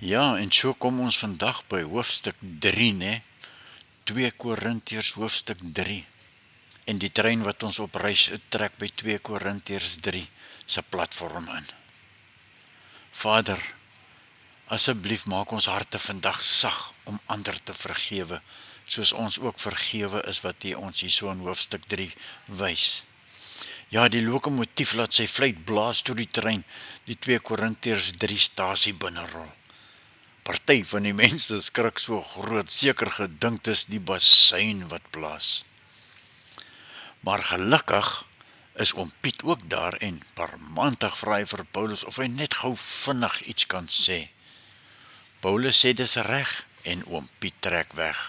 Ja, en so kom ons vandag by hoofstuk 3, né? 2 Korintiërs hoofstuk 3. En die trein wat ons op reis trek by 2 Korintiërs 3 se platform in. Vader, asseblief maak ons harte vandag sag om ander te vergewe, soos ons ook vergewe is wat U ons hierso in hoofstuk 3 wys. Ja, die lokomotief laat sy fluit blaas toe die trein die 2 Korintiërs 3 stasie binnerol. Party van die mense skrik so groot, seker gedink dis die bassein wat blaas. Maar gelukkig is oom Piet ook daar en parmantig vra hy vir Paulus of hy net gou vinnig iets kan sê. Paulus sê dis reg en oom Piet trek weg.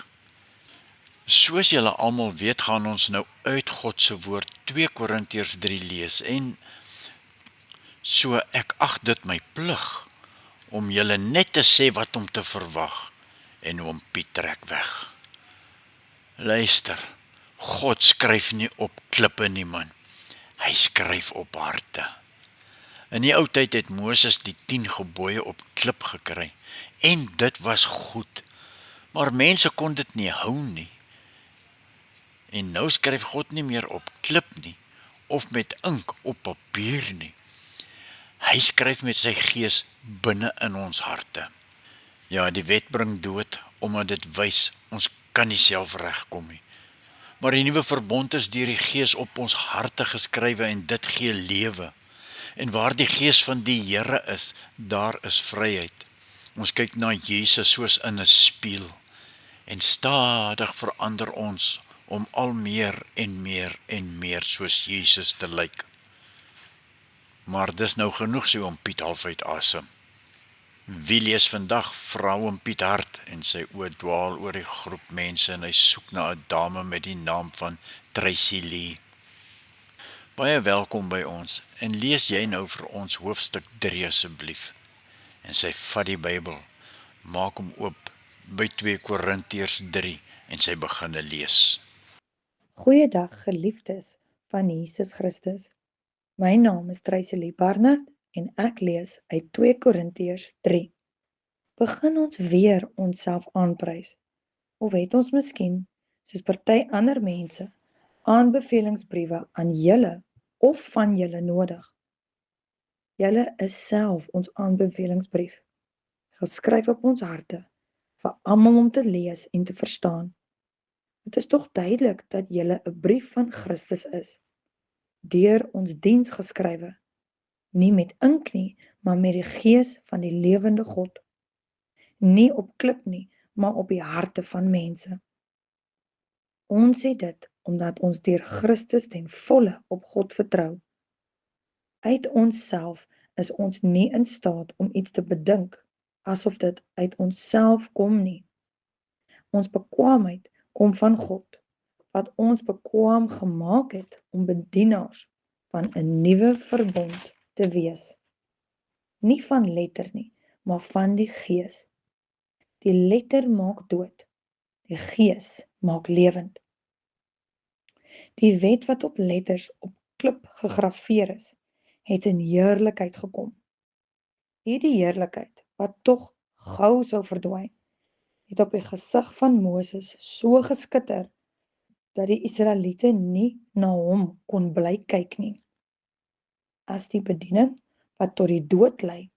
Soos julle almal weet, gaan ons nou uit God se woord 2 Korintiërs 3 lees en so ek ag dit my plig om julle net te sê wat om te verwag en oom Piet trek weg. Luister, God skryf nie op klippe nie, man. Hy skryf op harte. In die ou tyd het Moses die 10 gebooie op klip gekry en dit was goed. Maar mense kon dit nie hou nie. En nou skryf God nie meer op klip nie of met ink op papier nie. Hy skryf met sy gees binne in ons harte. Ja, die wet bring dood omdat dit wys ons kan nie self regkom nie. Maar die nuwe verbond is deur die Gees op ons harte geskrywe en dit gee lewe. En waar die Gees van die Here is, daar is vryheid. Ons kyk na Jesus soos in 'n spieël en stadig verander ons om al meer en meer en meer soos Jesus te lyk. Maar dis nou genoeg, sê oom Piet half uit asem. Wie lees vandag? Vra oom Piet hard en sy oë dwaal oor die groep mense en hy soek na 'n dame met die naam van Tracy Lee. Baie welkom by ons en lees jy nou vir ons hoofstuk 3 asseblief. En sy vat die Bybel, maak hom oop by 2 Korintiërs 3 en sy begin lees. Goeiedag geliefdes van Jesus Christus. My naam is Tracy Lee Barnard en ek lees uit 2 Korintiërs 3. Begin ons weer onsself aanprys, of het ons miskien, soos party ander mense, aanbevelingsbriewe aan julle of van julle nodig? Julle is self ons aanbevelingsbrief, geskryf op ons harte, vir almal om te lees en te verstaan. Het is tog duidelik dat julle 'n brief van Christus is, deur ons diens geskrywe, nie met ink nie, maar met die Gees van die lewende God. Nie op klip nie, maar op die harte van mense. Ons sê dit omdat ons deur Christus ten volle op God vertrou. Uit onsself is ons nie in staat om iets te bedink, asof dit uit onsself kom nie. Ons bekwaamheid kom van God, wat ons bekwaam gemaak het om bedienaars van 'n nuwe verbond te wees. Nie van letter nie, maar van die Gees. Die letter maak dood, die Gees maak lewend. Die wet wat op letters op klip gegraveer is, het in heerlikheid gekom. Hierdie heerlikheid, wat tog gou sou verdwyn, het op die gesig van Moses so geskitter, dat die Israeliete nie na hom kon bly kyk nie. As die bediening wat tot die dood lei,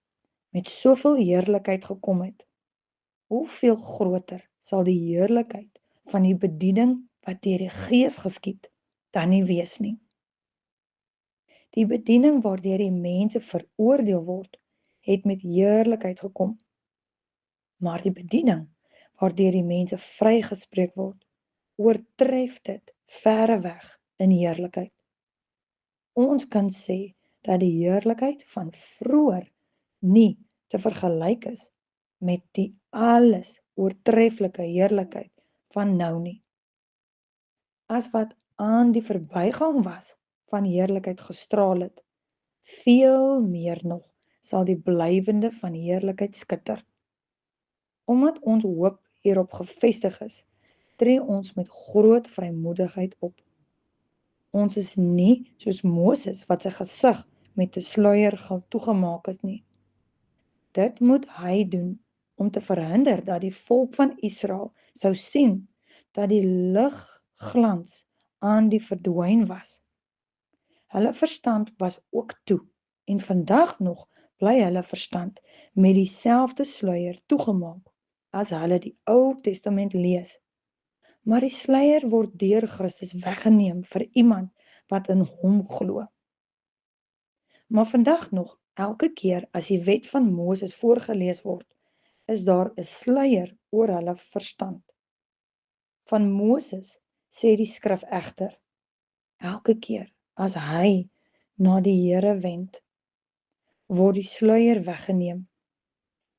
met soveel heerlikheid gekom het, hoeveel groter sal die heerlikheid van die bediening wat deur die Gees geskied, dan nie wees nie. Die bediening waardeur die mense veroordeel word, het met heerlikheid gekom. Maar die bediening waardeur die mense vrygespreek word, oortref dit verreweg in heerlikheid. Ons kan sê dat die heerlikheid van vroeër nie te vergelyk is met die alles oortreflike heerlikheid van nou nie. As wat aan die verbygang was van heerlikheid gestraal het, veel meer nog sal die blywende van heerlikheid skitter. Omdat ons hoop hierop gefestig is, tree ons met groot vrymoedigheid op. Ons is nie soos Moses wat sy gesig met 'n sluier toegemaak is nie. Dit moet hy doen om te verhinder dat die volk van Israel sou sien dat die ligglans aan die verdwyn was. Hulle verstand was ook toe, en vandag nog bly hulle verstand met dieselfde sluier toegemaak as hulle die Ou Testament lees. Maar die sluier word deur Christus weggeneem vir iemand wat in hom glo. Maar vandag nog, elke keer as die wet van Moses voorgelees word, is daar 'n sluier oor hulle verstand. Van Moses sê die skrif egter, elke keer as hy na die Here wend, word die sluier weggeneem.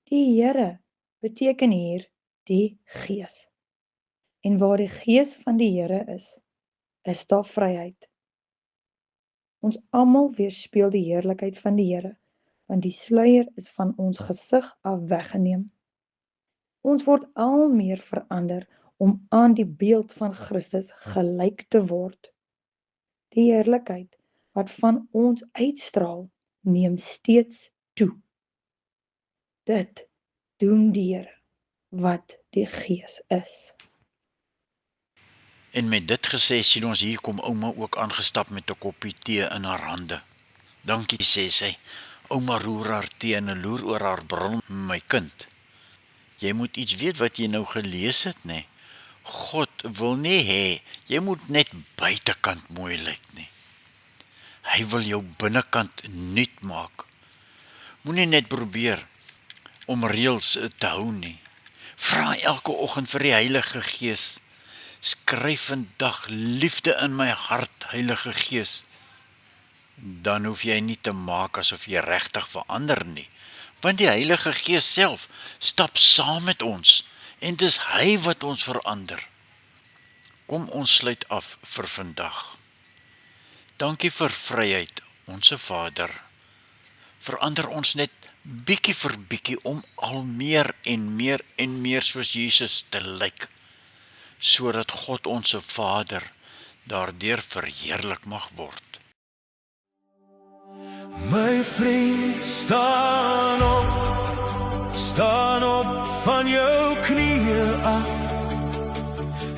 Die Here beteken hier die Gees. En waar die Gees van die Here is daar vryheid. Ons almal weerspieël die heerlikheid van die Here, want die sluier is van ons gesig af weggeneem. Ons word al meer verander om aan die beeld van Christus gelyk te word. Die heerlikheid wat van ons uitstraal, neem steeds toe. Dit doen die Here wat die Gees is. En met dit gesê sien ons hier kom ouma ook aangestap met 'n koppie tee in haar hande. Dankie, sê sy. Ouma roer haar tee en loer oor haar bron. My kind, jy moet iets weet wat jy nou gelees het, nê? God wil nie hê jy moet net buitekant mooi lyk nie. Hy wil jou binnekant nuut maak. Moenie net probeer om reëls te hou nie. Vra elke oggend vir die Heilige Gees. Skryf vandag liefde in my hart, Heilige Gees. Dan hoef jy nie te maak asof jy regtig verander nie, want die Heilige Gees self stap saam met ons en dis hy wat ons verander. Kom ons sluit af vir vandag. Dankie vir vryheid, onsse Vader. Verander ons net bietjie vir bietjie om al meer en meer en meer soos Jesus te lyk, sodat God onsse Vader daardeur verheerlik mag word. My vriend, staan op van jou knieë af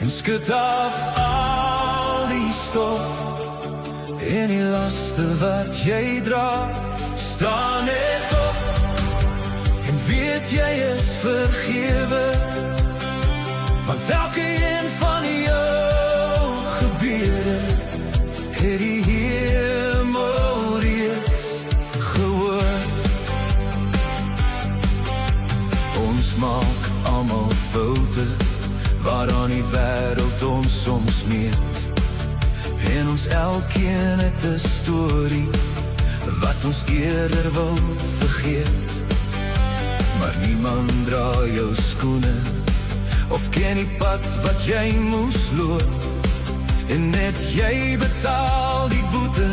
en skud af al die stof en die laste wat jy dra. Staan net op en weet jy is vergewe, want elke een van jou gebede het die hemel reeds gehoor. Ons maak almal foute waaraan die wêreld ons soms meet, en ons elkeen het 'n storie wat ons eerder wil vergeet. Maar niemand dra jou skoene of ken die pad wat jy moes loop, en net jy betaal die boete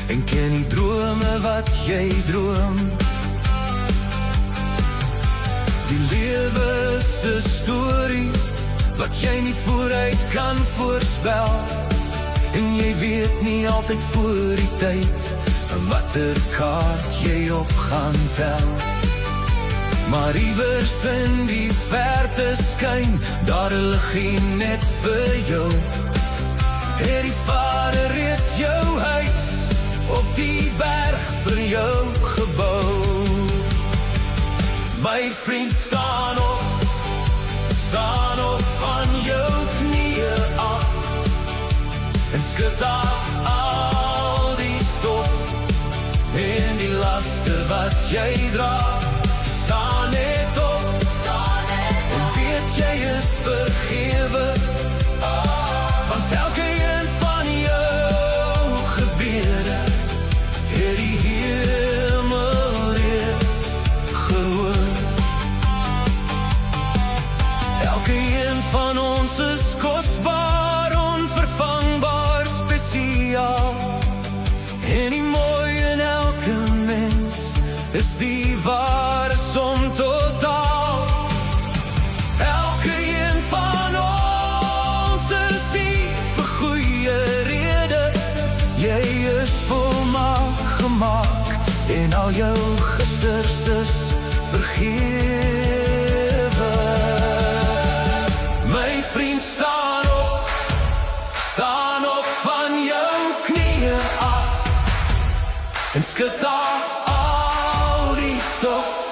en ken die drome wat jy droom. Die lewe is 'n storie wat jy nie vooruit kan voorspel, en jy weet nie altyd voor die tyd watter kaart jy op gaan tel. Maar iewers in die verte skyn daar 'n liggie net vir jou. Het die Vader reeds jou huis op die berg vir jou gebou. My vriend, staan op van jou knieë af en skud af al die stof en die laste wat jy dra. Staan net op en weet jy is vergewe, want elke een van jou gebede het die hemel reeds gehoor. Elke een van ons is kosbaar, onvervangbaar, spesiaal, en die mooi in elke mens is die ware som totaal. Elke een van ons is hier vir goeie rede. Jy is volmaak gemaak en al jou gisters is vergeet. en skud af al die stof.